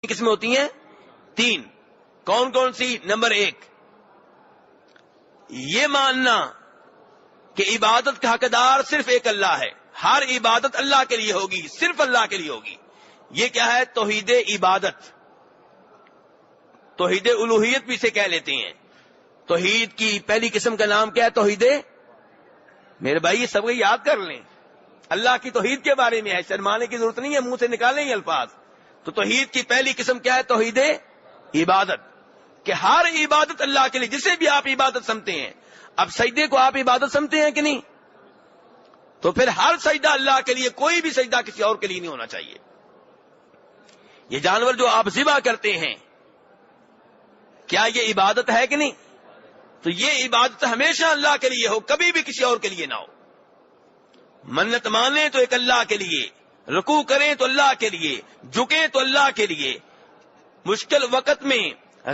قسمیں ہوتی ہیں 3. کون کون سی؟ نمبر 1 یہ ماننا کہ عبادت کا حقدار صرف ایک اللہ ہے، ہر عبادت اللہ کے لیے ہوگی، صرف اللہ کے لیے ہوگی. یہ کیا ہے؟ توحید عبادت، توحید الوہیت بھی اسے کہہ لیتے ہیں. توحید کی پہلی قسم کا نام کیا ہے؟ توحید. میرے بھائی یہ سب کو یاد کر لیں، اللہ کی توحید کے بارے میں ہے، شرمانے کی ضرورت نہیں ہے، منہ سے نکالیں یہ الفاظ. تو توحید کی پہلی قسم کیا ہے؟ توحید عبادت، کہ ہر عبادت اللہ کے لیے، جسے بھی آپ عبادت سمجھتے ہیں. اب سجدے کو آپ عبادت سمجھتے ہیں کہ نہیں؟ تو پھر ہر سجدہ اللہ کے لیے، کوئی بھی سجدہ کسی اور کے لیے نہیں ہونا چاہیے. یہ جانور جو آپ ذبح کرتے ہیں، کیا یہ عبادت ہے کہ نہیں؟ تو یہ عبادت ہمیشہ اللہ کے لیے ہو، کبھی بھی کسی اور کے لیے نہ ہو. منت مانیں تو ایک اللہ کے لیے، رکوع کریں تو اللہ کے لیے، جھکیں تو اللہ کے لیے، مشکل وقت میں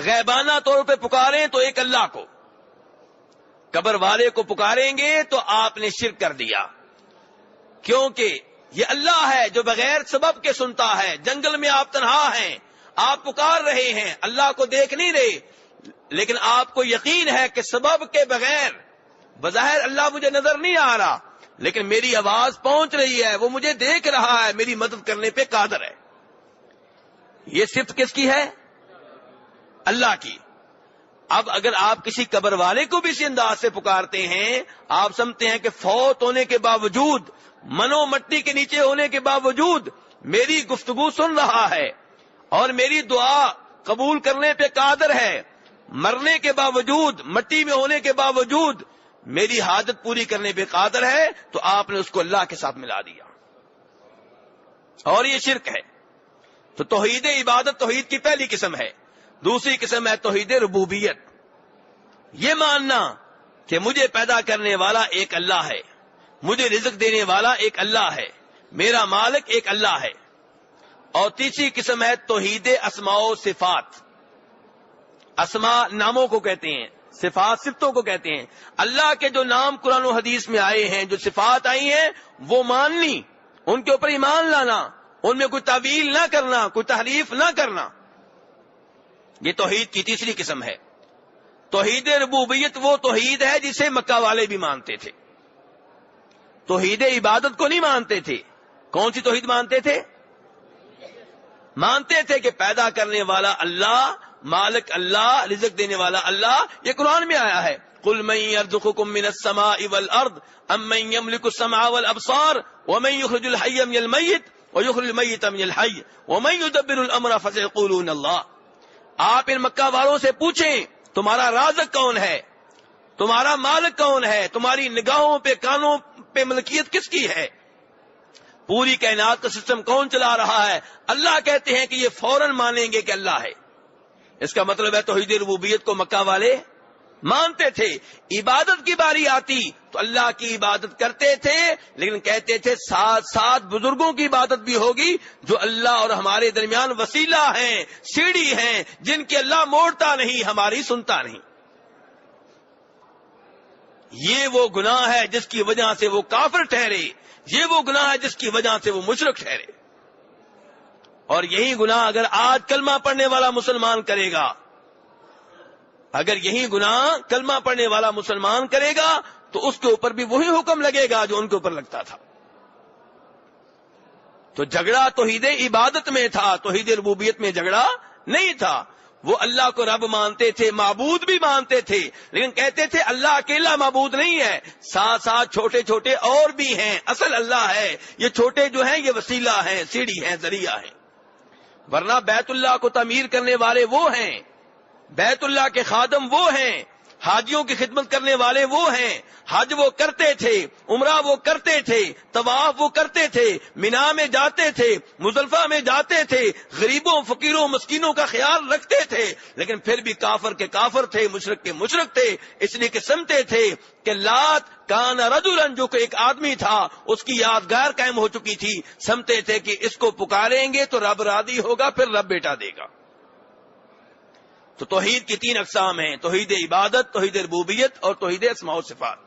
غیبانہ طور پہ پکاریں تو ایک اللہ کو. قبر والے کو پکاریں گے تو آپ نے شرک کر دیا، کیونکہ یہ اللہ ہے جو بغیر سبب کے سنتا ہے. جنگل میں آپ تنہا ہیں، آپ پکار رہے ہیں، اللہ کو دیکھ نہیں رہے، لیکن آپ کو یقین ہے کہ سبب کے بغیر، بظاہر اللہ مجھے نظر نہیں آ رہا لیکن میری آواز پہنچ رہی ہے، وہ مجھے دیکھ رہا ہے، میری مدد کرنے پہ قادر ہے. یہ صفت کس کی ہے؟ اللہ کی. اب اگر آپ کسی قبر والے کو بھی اسی انداز سے پکارتے ہیں، آپ سمجھتے ہیں کہ فوت ہونے کے باوجود، منو مٹی کے نیچے ہونے کے باوجود میری گفتگو سن رہا ہے اور میری دعا قبول کرنے پہ قادر ہے، مرنے کے باوجود، مٹی میں ہونے کے باوجود میری حاجت پوری کرنے پہ قادر ہے، تو آپ نے اس کو اللہ کے ساتھ ملا دیا اور یہ شرک ہے. تو توحید عبادت توحید کی پہلی قسم ہے. دوسری قسم ہے توحید ربوبیت. یہ ماننا کہ مجھے پیدا کرنے والا ایک اللہ ہے، مجھے رزق دینے والا ایک اللہ ہے، میرا مالک ایک اللہ ہے. اور تیسری قسم ہے توحید اسماء و صفات. اسماء ناموں کو کہتے ہیں، صفات صفتوں کو کہتے ہیں. اللہ کے جو نام قرآن و حدیث میں آئے ہیں، جو صفات آئی ہیں، وہ ماننی، ان کے اوپر ایمان لانا، ان میں کوئی تعویل نہ کرنا، کوئی تحریف نہ کرنا. یہ توحید کی تیسری قسم ہے. توحید ربوبیت وہ توحید ہے جسے مکہ والے بھی مانتے تھے. توحید عبادت کو نہیں مانتے تھے. کون سی توحید مانتے تھے؟ مانتے تھے کہ پیدا کرنے والا اللہ، مالک اللہ، رزق دینے والا اللہ. یہ قرآن میں آیا ہے، قل من يرزقكم من السماء والارض ام من يملك السمع والابصار ومن يخرج الحي من الميت ويخرج الميت من الحي ومن يدبر الامر فسيقولون الله. آپ ان مکہ والوں سے پوچھیں تمہارا رازق کون ہے، تمہارا مالک کون ہے، تمہاری نگاہوں پہ، کانوں پہ ملکیت کس کی ہے، پوری کائنات کا سسٹم کون چلا رہا ہے؟ اللہ کہتے ہیں کہ یہ فوراً مانیں گے کہ اللہ ہے. اس کا مطلب ہے توحید ربوبیت کو مکہ والے مانتے تھے. عبادت کی باری آتی تو اللہ کی عبادت کرتے تھے، لیکن کہتے تھے ساتھ ساتھ بزرگوں کی عبادت بھی ہوگی جو اللہ اور ہمارے درمیان وسیلہ ہیں، سیڑھی ہیں، جن کے اللہ موڑتا نہیں، ہماری سنتا نہیں. یہ وہ گناہ ہے جس کی وجہ سے وہ کافر ٹھہرے، یہ وہ گناہ ہے جس کی وجہ سے وہ مشرک ٹھہرے. اور یہی گناہ اگر آج کلمہ پڑھنے والا مسلمان کرے گا، اگر یہی گناہ کلمہ پڑھنے والا مسلمان کرے گا تو اس کے اوپر بھی وہی حکم لگے گا جو ان کے اوپر لگتا تھا. تو جھگڑا توحید عبادت میں تھا، توحید ربوبیت میں جھگڑا نہیں تھا. وہ اللہ کو رب مانتے تھے، معبود بھی مانتے تھے، لیکن کہتے تھے اللہ اکیلا معبود نہیں ہے، ساتھ ساتھ چھوٹے چھوٹے اور بھی ہیں، اصل اللہ ہے، یہ چھوٹے جو ہیں یہ وسیلہ ہیں، سیڑھی ہیں، ذریعہ ہیں. ورنہ بیت اللہ کو تعمیر کرنے والے وہ ہیں، بیت اللہ کے خادم وہ ہیں، حاجیوں کی خدمت کرنے والے وہ ہیں، حج وہ کرتے تھے، عمرہ وہ کرتے تھے، طواف وہ کرتے تھے، مینا میں جاتے تھے، مزدلفہ میں جاتے تھے، غریبوں، فقیروں، مسکینوں کا خیال رکھتے تھے، لیکن پھر بھی کافر کے کافر تھے، مشرک کے مشرک تھے. اس لیے کہ سمجھتے تھے کہ لات کان رجلن، جو کہ ایک آدمی تھا، اس کی یادگار قائم ہو چکی تھی. سمجھتے تھے کہ اس کو پکاریں گے تو رب راضی ہوگا، پھر رب بیٹا دے گا. تو توحید کی 3 اقسام ہیں، توحید عبادت، توحید ربوبیت اور توحید اسماء و صفات.